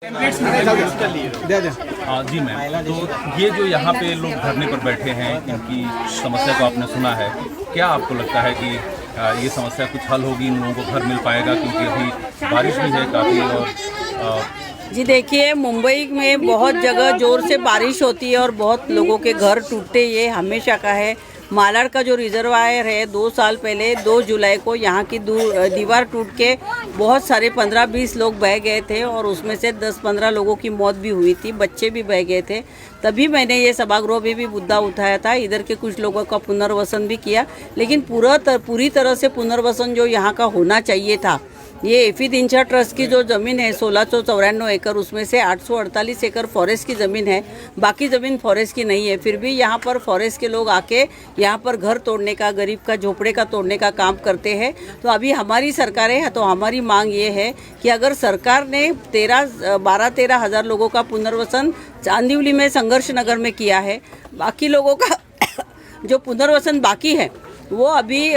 जी ma'am, तो ये जो यहाँ पे लोग धरने पर बैठे हैं, इनकी समस्या को आपने सुना है, क्या आपको लगता है कि ये समस्या कुछ हल होगी, इन लोगों को घर मिल पाएगा? क्योंकि अभी बारिश भी है काफ़ी। और जी देखिए, मुंबई में बहुत जगह जोर से बारिश होती है और बहुत लोगों के घर टूटते, ये हमेशा का है। मालाड का जो रिजर्वायर है, 2 साल पहले 2 जुलाई को यहाँ की दीवार टूट के बहुत सारे 15-20 लोग बह गए थे और उसमें से 10-15 लोगों की मौत भी हुई थी, बच्चे भी बह गए थे। तभी मैंने ये सभागृह में भी मुद्दा उठाया था, इधर के कुछ लोगों का पुनर्वसन भी किया, लेकिन पूरी तरह से पुनर्वसन जो यहाँ का होना चाहिए था। ये एफी दिनशा ट्रस्ट की जो ज़मीन है 1694 एकड़, उसमें से 848 एकड़ फॉरेस्ट की ज़मीन है, बाकी ज़मीन फॉरेस्ट की नहीं है। फिर भी यहाँ पर फॉरेस्ट के लोग आके यहाँ पर घर तोड़ने का, गरीब का झोपड़े का तोड़ने का काम करते हैं। तो अभी हमारी सरकार है, तो हमारी मांग ये है कि अगर सरकार ने 12-13 हज़ार लोगों का पुनर्वसन चांदिवली में संघर्ष नगर में किया है, बाकी लोगों का जो पुनर्वसन बाकी है वो अभी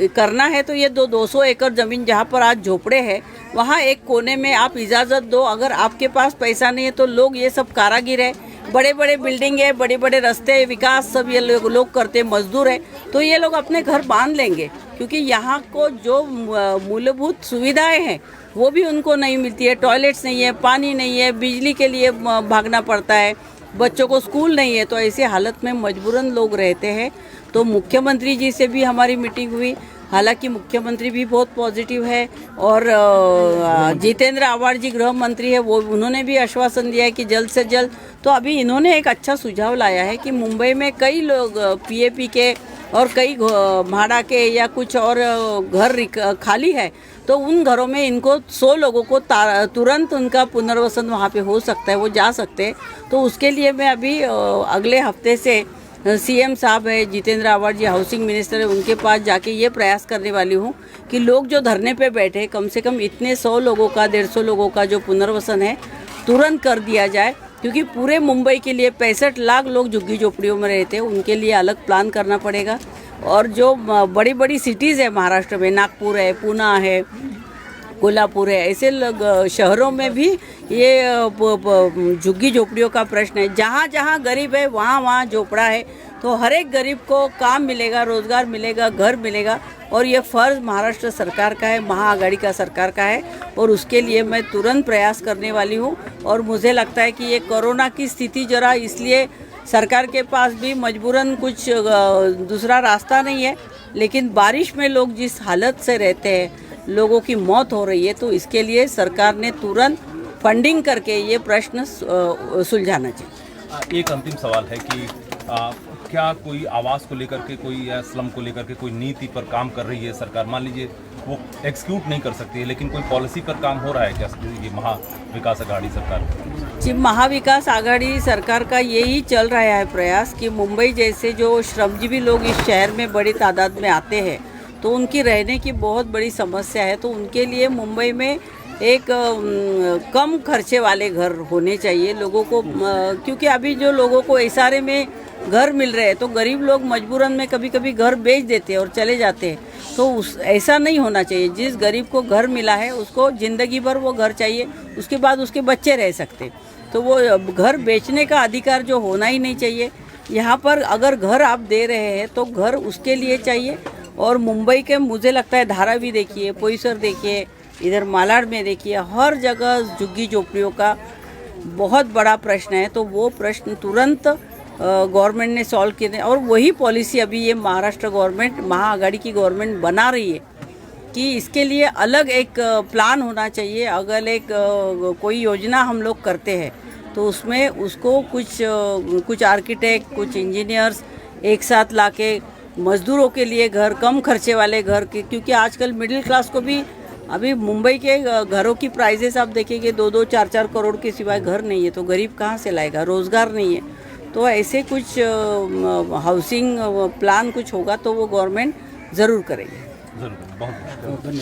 करना है, तो ये 200 एकड़ ज़मीन जहाँ पर आज झोपड़े हैं, वहाँ एक कोने में आप इजाज़त दो। अगर आपके पास पैसा नहीं है तो लोग, ये सब कारागिर है, बड़े बड़े बिल्डिंग है, बड़े बड़े रास्ते, विकास सब ये लोग करते, मजदूर है, तो ये लोग अपने घर बांध लेंगे। क्योंकि यहाँ को जो मूलभूत सुविधाएं हैं वो भी उनको नहीं मिलती है। टॉयलेट्स नहीं है, पानी नहीं है, बिजली के लिए भागना पड़ता है, बच्चों को स्कूल नहीं है, तो ऐसी हालत में मजबूरन लोग रहते हैं। तो मुख्यमंत्री जी से भी हमारी मीटिंग हुई, हालांकि मुख्यमंत्री भी बहुत पॉजिटिव है और जितेंद्र आव्हाड जी गृह मंत्री है, वो उन्होंने भी आश्वासन दिया है कि जल्द से जल्द। तो अभी इन्होंने एक अच्छा सुझाव लाया है कि मुंबई में कई लोग पीएपी के और कई भाड़ा के या कुछ और घर खाली है, तो उन घरों में इनको 100 लोगों को तुरंत उनका पुनर्वसन वहाँ पे हो सकता है, वो जा सकते हैं। तो उसके लिए मैं अभी अगले हफ्ते से सीएम साहब है, जितेंद्र आव्हाड जी हाउसिंग मिनिस्टर है, उनके पास जाके ये प्रयास करने वाली हूँ कि लोग जो धरने पे बैठे, कम से कम इतने 100 लोगों का, 150 लोगों का जो पुनर्वसन है तुरंत कर दिया जाए। क्योंकि पूरे मुंबई के लिए 65 लाख लोग झुग्गी झोपड़ियों में रहते हैं, उनके लिए अलग प्लान करना पड़ेगा। और जो बड़ी बड़ी सिटीज़ है महाराष्ट्र में, नागपुर है, पूना है, कोल्हापुर है, ऐसे शहरों में भी ये झुग्गी झोपड़ियों का प्रश्न है। जहाँ जहाँ गरीब है वहाँ वहाँ झोपड़ा है, तो हर एक गरीब को काम मिलेगा, रोज़गार मिलेगा, घर मिलेगा। और ये फ़र्ज़ महाराष्ट्र सरकार का है, महाआघाड़ी का सरकार का है, और उसके लिए मैं तुरंत प्रयास करने वाली हूँ। और मुझे लगता है कि ये कोरोना की स्थिति जरा, इसलिए सरकार के पास भी मजबूरन कुछ दूसरा रास्ता नहीं है, लेकिन बारिश में लोग जिस हालत से रहते हैं, लोगों की मौत हो रही है, तो इसके लिए सरकार ने तुरंत फंडिंग करके ये प्रश्न सुलझाना चाहिए। एक अंतिम सवाल है कि क्या कोई आवास को लेकर के, कोई या स्लम को लेकर के कोई नीति पर काम कर रही है सरकार? मान लीजिए वो एग्जीक्यूट नहीं कर सकती है, लेकिन कोई पॉलिसी पर काम हो रहा है क्या ये महाविकास आघाड़ी सरकार? जी, महाविकास आघाड़ी सरकार का यही चल रहा है प्रयास कि मुंबई जैसे जो श्रमजीवी लोग इस शहर में बड़ी तादाद में आते हैं, तो उनकी रहने की बहुत बड़ी समस्या है। तो उनके लिए मुंबई में एक कम खर्चे वाले घर होने चाहिए लोगों को, क्योंकि अभी जो लोगों को इशारे में घर मिल रहे हैं, तो गरीब लोग मजबूरन में कभी कभी घर बेच देते हैं और चले जाते हैं। तो ऐसा नहीं होना चाहिए। जिस गरीब को घर मिला है उसको ज़िंदगी भर वो घर चाहिए, उसके बाद उसके बच्चे रह सकते। तो वो घर बेचने का अधिकार जो होना ही नहीं चाहिए। यहाँ पर अगर घर आप दे रहे हैं तो घर उसके लिए चाहिए। और मुंबई के, मुझे लगता है, धारावी देखिए, पोईसर देखिए, इधर मालाड में देखिए, हर जगह झुग्गी झोपड़ियों का बहुत बड़ा प्रश्न है। तो वो प्रश्न तुरंत गवर्नमेंट ने सॉल्व किए, और वही पॉलिसी अभी ये महाराष्ट्र गवर्नमेंट, महाआघाड़ी की गवर्नमेंट बना रही है कि इसके लिए अलग एक प्लान होना चाहिए। अगर एक कोई योजना हम लोग करते हैं तो उसमें उसको कुछ आर्किटेक्ट, कुछ इंजीनियर्स एक साथ लाके मज़दूरों के लिए घर, कम खर्चे वाले घर के, क्योंकि आजकल मिडिल क्लास को भी, अभी मुंबई के घरों की प्राइजेस आप देखेंगे 2-2, 4-4 करोड़ के सिवाय घर नहीं है, तो गरीब कहाँ से लाएगा? रोज़गार नहीं है। तो ऐसे कुछ हाउसिंग प्लान कुछ होगा तो वो गवर्नमेंट ज़रूर करेगी। ज़रूर। बहुत धन्यवाद।